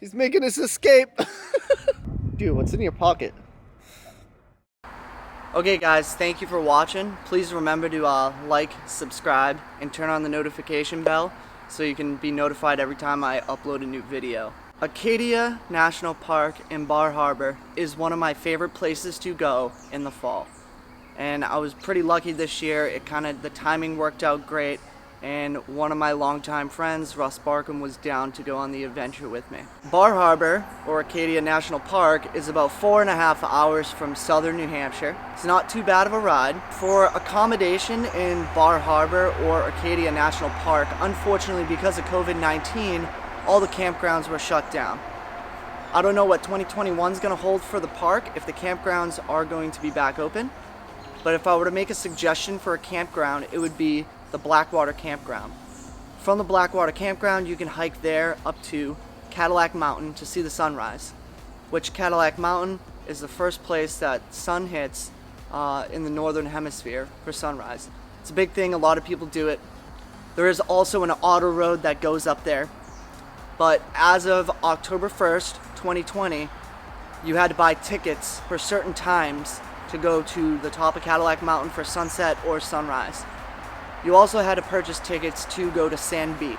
He's making his escape. Dude, what's in your pocket? Okay guys, thank you for watching. Please remember to like, subscribe, and turn on the notification bell so you can be notified every time I upload a new video. Acadia National Park in Bar Harbor is one of my favorite places to go in the fall. And I was pretty lucky this year. The timing worked out great. And one of my longtime friends, Russ Barkham, was down to go on the adventure with me. Bar Harbor, or Acadia National Park, is about 4.5 hours from southern New Hampshire. It's not too bad of a ride. For accommodation in Bar Harbor or Acadia National Park, unfortunately because of COVID-19, all the campgrounds were shut down. I don't know what 2021 is going to hold for the park, if the campgrounds are going to be back open. But if I were to make a suggestion for a campground, it would be the Blackwater Campground. From the Blackwater Campground, you can hike there up to Cadillac Mountain to see the sunrise, which Cadillac Mountain is the first place that sun hits in the northern hemisphere for sunrise. It's a big thing, a lot of people do it. There is also an auto road that goes up there, but as of October 1st, 2020, you had to buy tickets for certain times to go to the top of Cadillac Mountain for sunset or sunrise. You also had to purchase tickets to go to Sand Beach.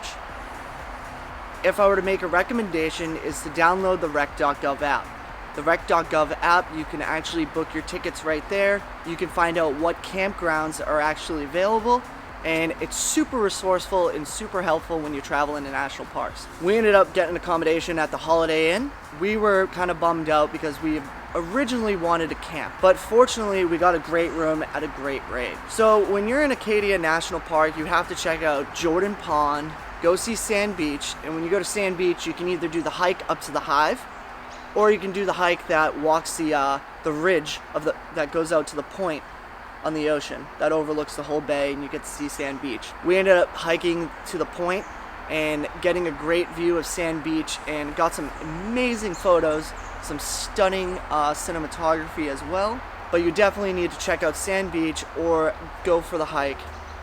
If I were to make a recommendation, is to download the rec.gov app. The rec.gov app, you can actually book your tickets right there. You can find out what campgrounds are actually available, and it's super resourceful and super helpful when you travel into national parks. We ended up getting accommodation at the Holiday Inn. We were kind of bummed out because we originally wanted to camp, but fortunately we got a great room at a great rate. So when you're in Acadia National Park, you have to check out Jordan Pond, go see Sand Beach, and when you go to Sand Beach, you can either do the hike up to the Hive, or you can do the hike that walks the ridge of that goes out to the point on the ocean that overlooks the whole bay, and you get to see Sand Beach. We ended up hiking to the point and getting a great view of Sand Beach and got some amazing photos, some stunning cinematography as well. But you definitely need to check out Sand Beach or go for the hike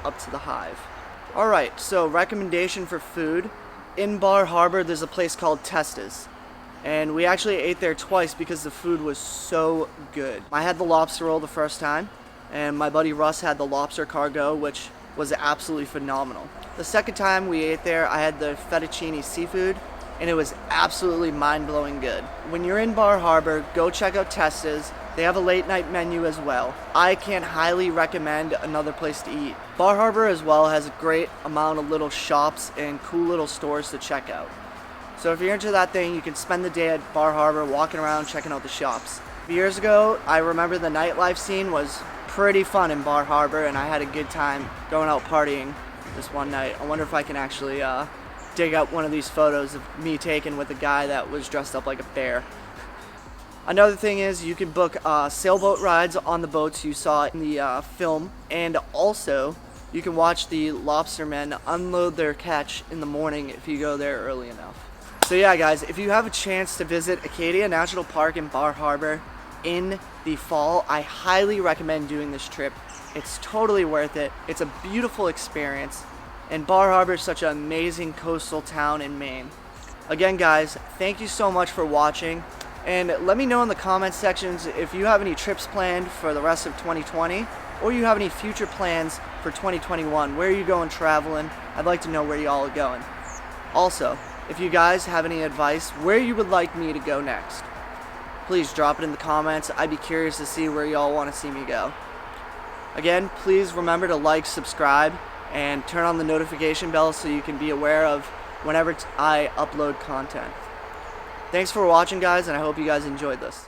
up to the Hive. Alright, so recommendation for food. In Bar Harbor there's a place called Testa's, and we actually ate there twice because the food was so good. I had the lobster roll the first time, and my buddy Russ had the lobster cargo, which was absolutely phenomenal. The second time we ate there, I had the fettuccine seafood, and it was absolutely mind-blowing good. When you're in Bar Harbor, go check out Testa's. They have a late night menu as well. I can't highly recommend another place to eat. Bar Harbor as well has a great amount of little shops and cool little stores to check out. So if you're into that thing, you can spend the day at Bar Harbor walking around checking out the shops. Years ago, I remember the nightlife scene was pretty fun in Bar Harbor, and I had a good time going out partying this one night. I wonder if I can actually dig up one of these photos of me taken with a guy that was dressed up like a bear. Another thing is you can book sailboat rides on the boats you saw in the film, and also you can watch the lobstermen unload their catch in the morning if you go there early enough. So yeah guys, if you have a chance to visit Acadia National Park in Bar Harbor in the fall, I highly recommend doing this trip. It's totally worth it. It's a beautiful experience, and Bar Harbor is such an amazing coastal town in Maine. Again guys, thank you so much for watching, and let me know in the comment sections if you have any trips planned for the rest of 2020, or you have any future plans for 2021. Where are you going traveling? I'd like to know where y'all are going. Also, if you guys have any advice where you would like me to go next, please drop it in the comments. I'd be curious to see where y'all want to see me go. Again, please remember to like, subscribe, and turn on the notification bell so you can be aware of whenever I upload content. Thanks for watching guys, and I hope you guys enjoyed this.